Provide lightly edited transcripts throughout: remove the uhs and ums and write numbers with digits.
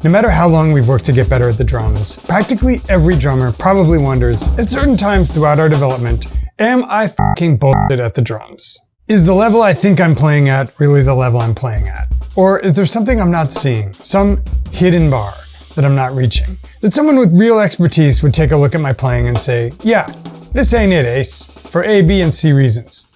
No matter how long we've worked to get better at the drums, practically every drummer probably wonders, at certain times throughout our development, am I fucking bullshit at the drums? Is the level I think I'm playing at really the level I'm playing at? Or is there something I'm not seeing, some hidden bar that I'm not reaching? That someone with real expertise would take a look at my playing and say, yeah, this ain't it, Ace, for A, B, and C reasons.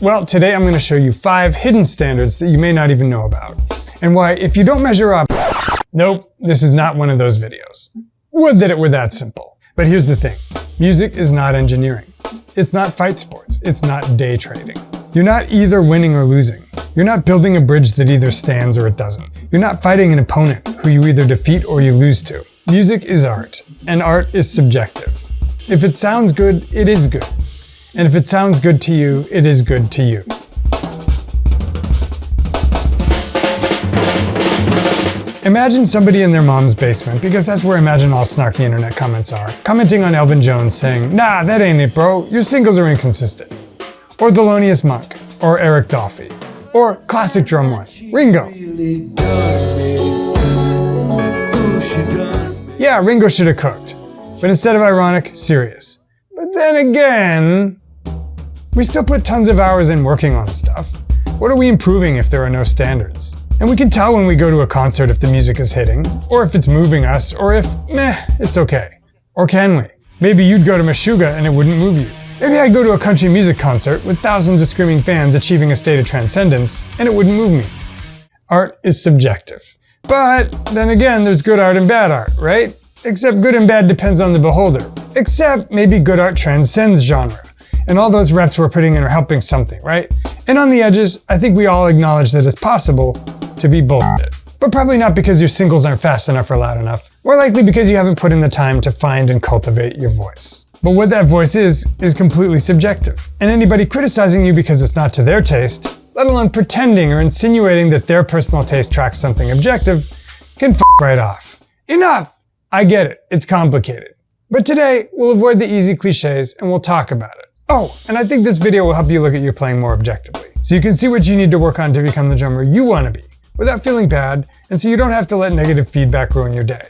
Well, today I'm going to show you 5 hidden standards that you may not even know about, and why, if you don't measure up, nope, this is not one of those videos. Would that it were that simple. But here's the thing, music is not engineering. It's not fight sports. It's not day trading. You're not either winning or losing. You're not building a bridge that either stands or it doesn't. You're not fighting an opponent who you either defeat or you lose to. Music is art, and art is subjective. If it sounds good, it is good. And if it sounds good to you, it is good to you. Imagine somebody in their mom's basement, because that's where Imagine all snarky internet comments are, commenting on Elvin Jones saying, nah, that ain't it, bro, your singles are inconsistent. Or Thelonious Monk, or Eric Dolphy, or classic drum one, Ringo. Yeah, Ringo should have cooked, but instead of ironic, serious. But then again, we still put tons of hours in working on stuff. What are we improving if there are no standards? And we can tell when we go to a concert if the music is hitting, or if it's moving us, or if, meh, it's okay. Or can we? Maybe you'd go to Meshuggah and it wouldn't move you. Maybe I'd go to a country music concert with thousands of screaming fans achieving a state of transcendence, and it wouldn't move me. Art is subjective. But then again, there's good art and bad art, right? Except good and bad depends on the beholder. Except maybe good art transcends genre. And all those reps we're putting in are helping something, right? And on the edges, I think we all acknowledge that it's possible to be bullshit. But probably not because your singles aren't fast enough or loud enough. More likely because you haven't put in the time to find and cultivate your voice. But what that voice is completely subjective. And anybody criticizing you because it's not to their taste, let alone pretending or insinuating that their personal taste tracks something objective, can f right off. Enough! I get it, it's complicated. But today, we'll avoid the easy cliches and we'll talk about it. Oh, and I think this video will help you look at your playing more objectively, so you can see what you need to work on to become the drummer you want to be, without feeling bad, and so you don't have to let negative feedback ruin your day.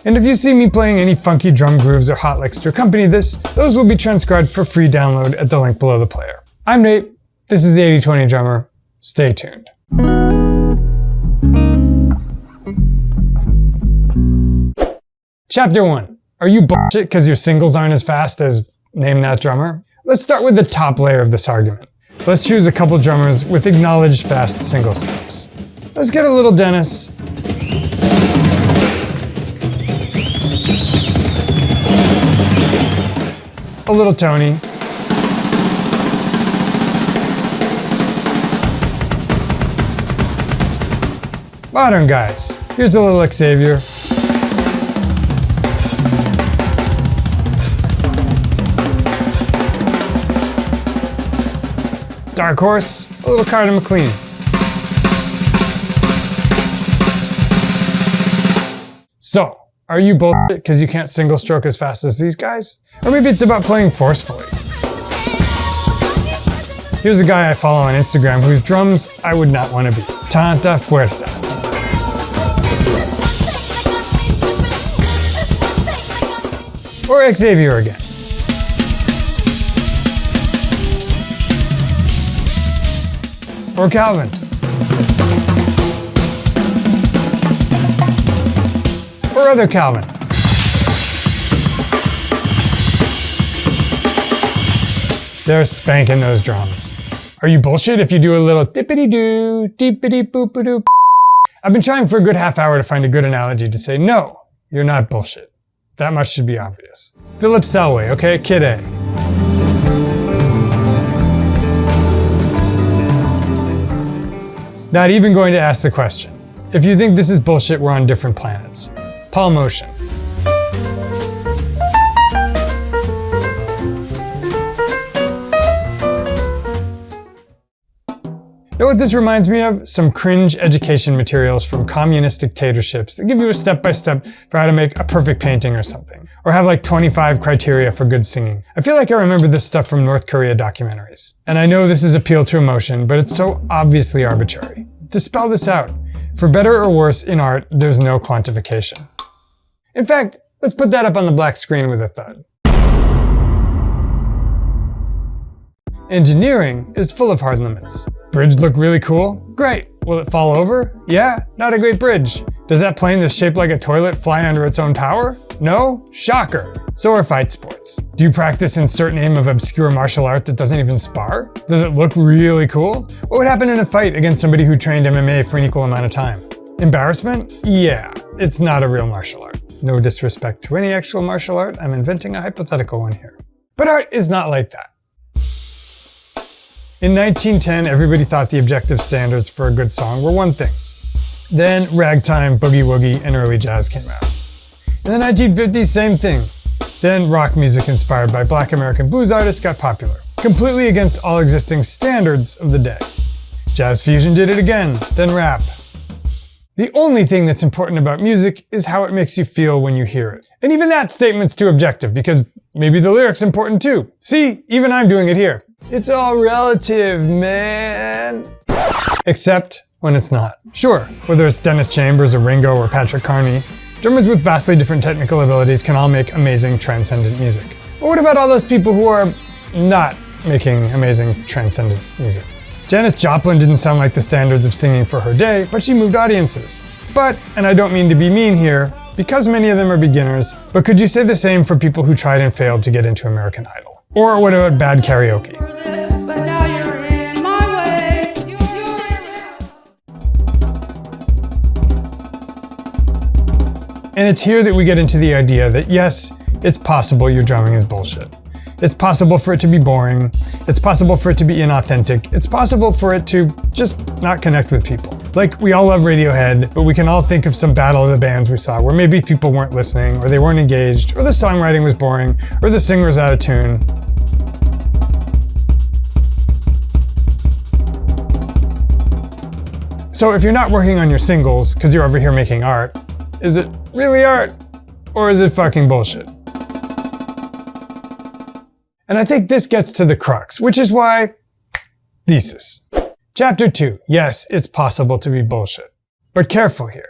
And if you see me playing any funky drum grooves or hot licks to accompany this, those will be transcribed for free download at the link below the player. I'm Nate, this is the 80/20 Drummer, stay tuned. Chapter 1. Are you bullshit because your singles aren't as fast as Name That Drummer? Let's start with the top layer of this argument. Let's choose a couple drummers with acknowledged fast single strokes. Let's get a little Dennis. A little Tony. Modern guys. Here's a little Xavier. Dark Horse, a little Carter McLean. So, are you bullshit because you can't single stroke as fast as these guys? Or maybe it's about playing forcefully. Here's a guy I follow on Instagram whose drums I would not want to be. Tanta Fuerza. Or Xavier again. Or Calvin. Or other Calvin. They're spanking those drums. Are you bullshit if you do a little dippity-doo, deepity-boop-a-doo? I've been trying for a good half hour to find a good analogy to say, no, you're not bullshit. That much should be obvious. Philip Selway, okay, Kid A. Not even going to ask the question. If you think this is bullshit, we're on different planets. Paul Motion. Know what this reminds me of? Some cringe education materials from communist dictatorships that give you a step-by-step for how to make a perfect painting or something. Or have like 25 criteria for good singing. I feel like I remember this stuff from North Korea documentaries. And I know this is appeal to emotion, but it's so obviously arbitrary. to spell this out. For better or worse, in art, there's no quantification. In fact, let's put that up on the black screen with a thud. Engineering is full of hard limits. Bridge look really cool? Great. Will it fall over? Yeah, not a great bridge. Does that plane that's shaped like a toilet fly under its own power? No? Shocker. So are fight sports. Do you practice in certain name of obscure martial art that doesn't even spar? Does it look really cool? What would happen in a fight against somebody who trained MMA for an equal amount of time? Embarrassment? Yeah, it's not a real martial art. No disrespect to any actual martial art, I'm inventing a hypothetical one here. But art is not like that. In 1910, everybody thought the objective standards for a good song were one thing. Then ragtime, boogie woogie, and early jazz came out. In the 1950s, same thing. Then rock music inspired by Black American blues artists got popular, completely against all existing standards of the day. Jazz fusion did it again, then rap. The only thing that's important about music is how it makes you feel when you hear it. And even that statement's too objective, because maybe the lyric's important too. See, even I'm doing it here. It's all relative, man. Except when it's not. Sure, whether it's Dennis Chambers or Ringo or Patrick Carney, drummers with vastly different technical abilities can all make amazing, transcendent music. But what about all those people who are not making amazing, transcendent music? Janis Joplin didn't sound like the standards of singing for her day, but she moved audiences. But, and I don't mean to be mean here, because many of them are beginners, but could you say the same for people who tried and failed to get into American Idol? Or what about bad karaoke? And it's here that we get into the idea that yes, it's possible your drumming is bullshit. It's possible for it to be boring. It's possible for it to be inauthentic. It's possible for it to just not connect with people. Like, we all love Radiohead, but we can all think of some battle of the bands we saw where maybe people weren't listening, or they weren't engaged, or the songwriting was boring, or the singer was out of tune. So if you're not working on your singles because you're over here making art, is it really art? Or is it fucking bullshit? And I think this gets to the crux, which is why thesis. Chapter 2. Yes, it's possible to be bullshit. But careful here.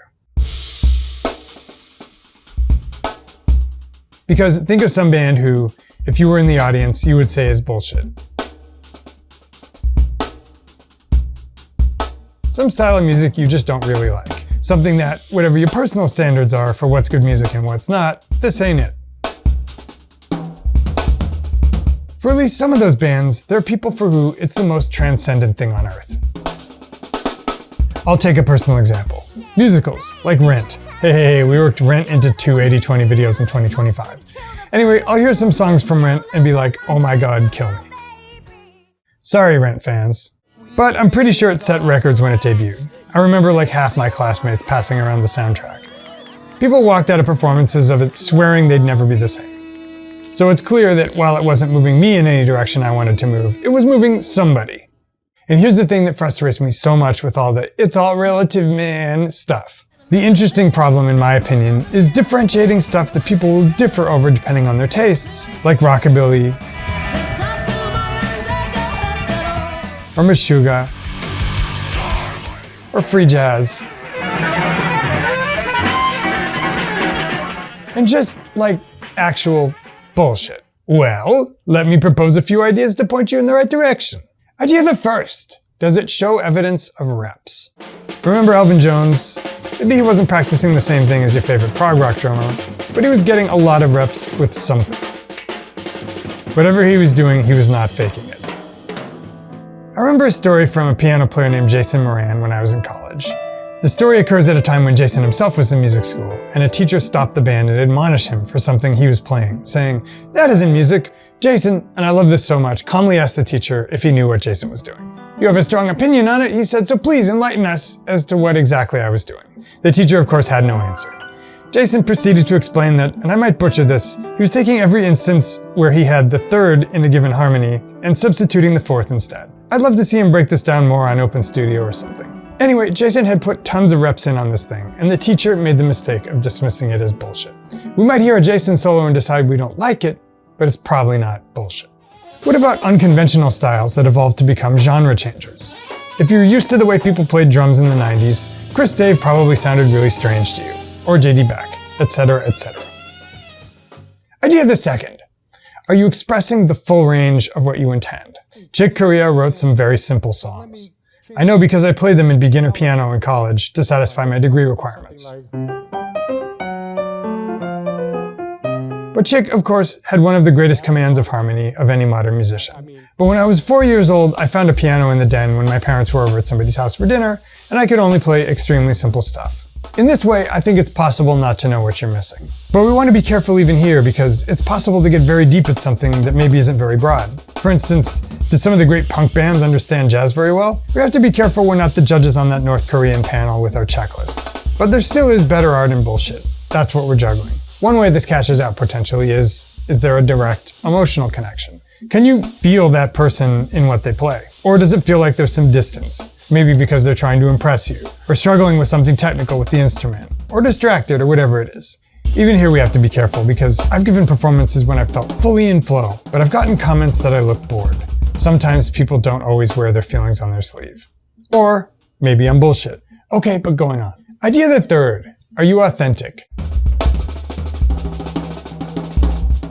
Because think of some band who, if you were in the audience, you would say is bullshit. Some style of music you just don't really like. Something that, whatever your personal standards are for what's good music and what's not, this ain't it. For at least some of those bands, there are people for who it's the most transcendent thing on earth. I'll take a personal example. Musicals, like Rent. Hey, we worked Rent into 2 80/20 videos in 2025. Anyway, I'll hear some songs from Rent and be like, oh my god, kill me. Sorry, Rent fans. But I'm pretty sure it set records when it debuted. I remember like half my classmates passing around the soundtrack. People walked out of performances of it swearing they'd never be the same. So it's clear that while it wasn't moving me in any direction I wanted to move, it was moving somebody. And here's the thing that frustrates me so much with all the "it's all relative, man" stuff. The interesting problem, in my opinion, is differentiating stuff that people will differ over depending on their tastes, like rockabilly, or Meshuggah, or free jazz, and just like actual bullshit. Well, let me propose a few ideas to point you in the right direction. Idea the first. Does it show evidence of reps? Remember Elvin Jones? Maybe he wasn't practicing the same thing as your favorite prog rock drummer, but he was getting a lot of reps with something. Whatever he was doing, he was not faking it. I remember a story from a piano player named Jason Moran when I was in college. The story occurs at a time when Jason himself was in music school, and a teacher stopped the band and admonished him for something he was playing, saying, "That isn't music." Jason, and I love this so much, calmly asked the teacher if he knew what Jason was doing. "You have a strong opinion on it," he said, "so please enlighten us as to what exactly I was doing." The teacher, of course, had no answer. Jason proceeded to explain that, and I might butcher this, he was taking every instance where he had the third in a given harmony and substituting the fourth instead. I'd love to see him break this down more on Open Studio or something. Anyway, Jason had put tons of reps in on this thing, and the teacher made the mistake of dismissing it as bullshit. We might hear a Jason solo and decide we don't like it, but it's probably not bullshit. What about unconventional styles that evolved to become genre changers? If you're used to the way people played drums in the 90s, Chris Dave probably sounded really strange to you, or JD Beck, etc., etc. Idea the second. Are you expressing the full range of what you intend? Chick Corea wrote some very simple songs. I know because I played them in beginner piano in college to satisfy my degree requirements. But Chick, of course, had one of the greatest commands of harmony of any modern musician. But when I was 4 years old, I found a piano in the den when my parents were over at somebody's house for dinner, and I could only play extremely simple stuff. In this way, I think it's possible not to know what you're missing. But we want to be careful even here because it's possible to get very deep at something that maybe isn't very broad. For instance, did some of the great punk bands understand jazz very well? We have to be careful we're not the judges on that North Korean panel with our checklists. But there still is better art in bullshit. That's what we're juggling. One way this cashes out potentially is there a direct emotional connection? Can you feel that person in what they play? Or does it feel like there's some distance? Maybe because they're trying to impress you, or struggling with something technical with the instrument, or distracted, or whatever it is. Even here we have to be careful because I've given performances when I felt fully in flow, but I've gotten comments that I look bored. Sometimes people don't always wear their feelings on their sleeve. Or maybe I'm bullshit. Okay, but going on. Idea the third. Are you authentic?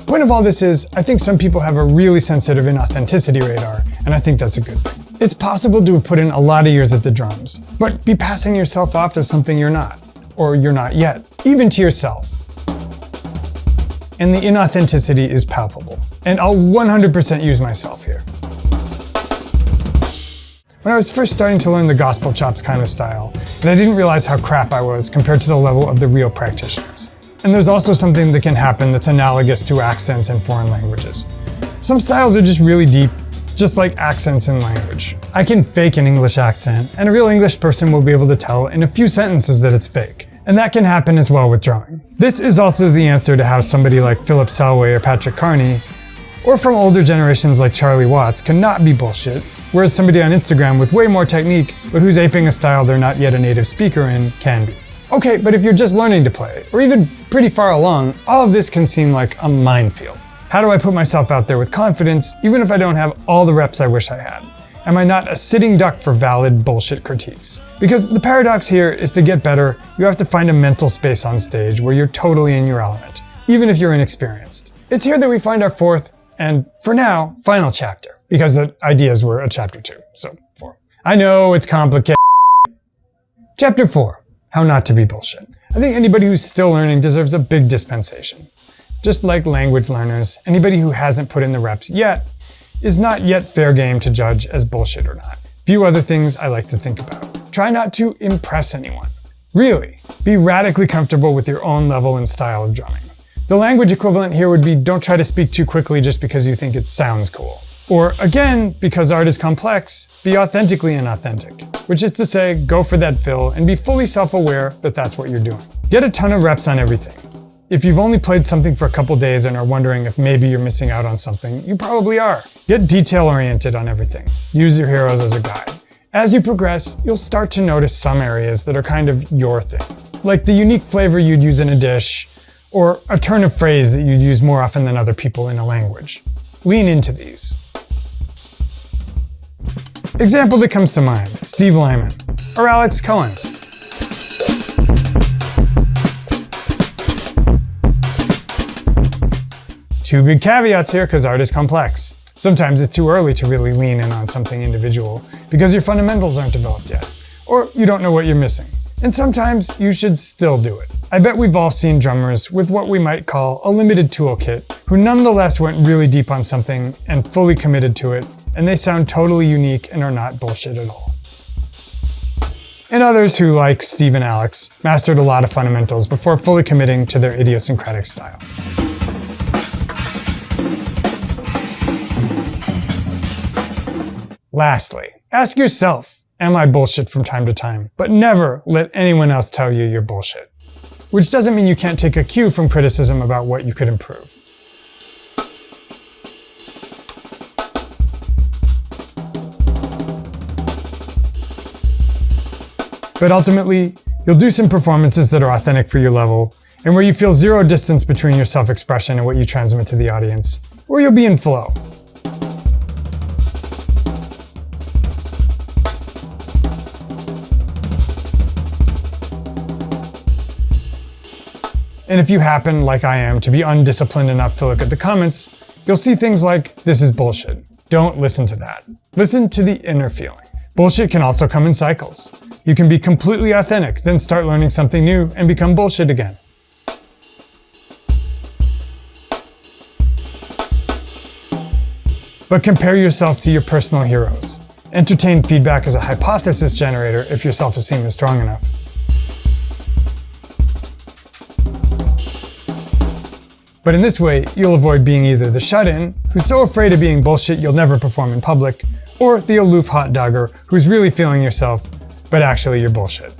Point of all this is, I think some people have a really sensitive inauthenticity radar, and I think that's a good thing. It's possible to have put in a lot of years at the drums, but be passing yourself off as something you're not, or you're not yet, even to yourself. And the inauthenticity is palpable. And I'll 100% use myself here. When I was first starting to learn the gospel chops kind of style, and I didn't realize how crap I was compared to the level of the real practitioners. And there's also something that can happen that's analogous to accents in foreign languages. Some styles are just really deep, just like accents in language. I can fake an English accent, and a real English person will be able to tell in a few sentences that it's fake. And that can happen as well with drumming. This is also the answer to how somebody like Philip Selway or Patrick Carney, or from older generations like Charlie Watts, cannot be bullshit, whereas somebody on Instagram with way more technique, but who's aping a style they're not yet a native speaker in, can be. Okay, but if you're just learning to play, or even pretty far along, all of this can seem like a minefield. How do I put myself out there with confidence, even if I don't have all the reps I wish I had? Am I not a sitting duck for valid bullshit critiques? Because the paradox here is to get better, you have to find a mental space on stage where you're totally in your element, even if you're inexperienced. It's here that we find our fourth, and for now, final chapter, because the ideas were a chapter 2, so 4. I know it's complicated. Chapter 4. How not to be bullshit. I think anybody who's still learning deserves a big dispensation. Just like language learners, anybody who hasn't put in the reps yet is not yet fair game to judge as bullshit or not. Few other things I like to think about. Try not to impress anyone. Really, be radically comfortable with your own level and style of drumming. The language equivalent here would be don't try to speak too quickly just because you think it sounds cool. Or again, because art is complex, be authentically inauthentic. Which is to say, go for that fill and be fully self-aware that that's what you're doing. Get a ton of reps on everything. If you've only played something for a couple days and are wondering if maybe you're missing out on something, you probably are. Get detail-oriented on everything. Use your heroes as a guide. As you progress, you'll start to notice some areas that are kind of your thing. Like the unique flavor you'd use in a dish, or a turn of phrase that you'd use more often than other people in a language. Lean into these. Example that comes to mind, Steve Lyman, or Alex Cohen. Two big caveats here because art is complex. Sometimes it's too early to really lean in on something individual because your fundamentals aren't developed yet, or you don't know what you're missing. And sometimes you should still do it. I bet we've all seen drummers with what we might call a limited toolkit who nonetheless went really deep on something and fully committed to it, and they sound totally unique and are not bullshit at all. And others who, like Steve and Alex, mastered a lot of fundamentals before fully committing to their idiosyncratic style. Lastly, ask yourself, am I bullshit from time to time? But never let anyone else tell you you're bullshit. Which doesn't mean you can't take a cue from criticism about what you could improve. But ultimately, you'll do some performances that are authentic for your level, and where you feel zero distance between your self-expression and what you transmit to the audience, or you'll be in flow. And if you happen, like I am, to be undisciplined enough to look at the comments, you'll see things like, "This is bullshit." Don't listen to that. Listen to the inner feeling. Bullshit can also come in cycles. You can be completely authentic, then start learning something new and become bullshit again. But compare yourself to your personal heroes. Entertain feedback as a hypothesis generator if your self-esteem is strong enough. But in this way, you'll avoid being either the shut-in, who's so afraid of being bullshit you'll never perform in public, or the aloof hot dogger who's really feeling yourself, but actually you're bullshit.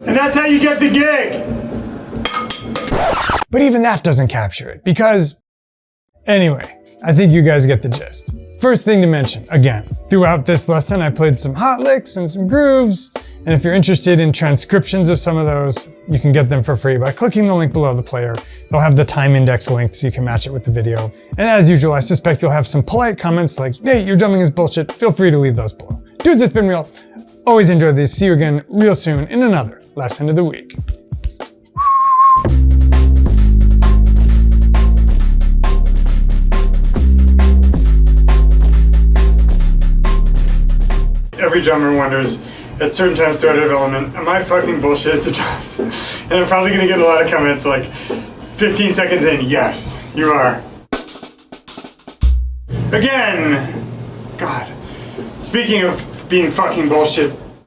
And that's how you get the gig! But even that doesn't capture it, because... Anyway, I think you guys get the gist. First thing to mention, again, throughout this lesson I played some hot licks and some grooves, and if you're interested in transcriptions of some of those, you can get them for free by clicking the link below the player. They'll have the time index link so you can match it with the video. And as usual, I suspect you'll have some polite comments like, "Hey, your drumming is bullshit." Feel free to leave those below. Dudes, it's been real. Always enjoyed these. See you again real soon in another lesson of the week. Every drummer wonders at certain times throughout development, am I fucking bullshit at the drums? And I'm probably gonna get a lot of comments like 15 seconds in, yes, you are. Again, God, speaking of being fucking bullshit,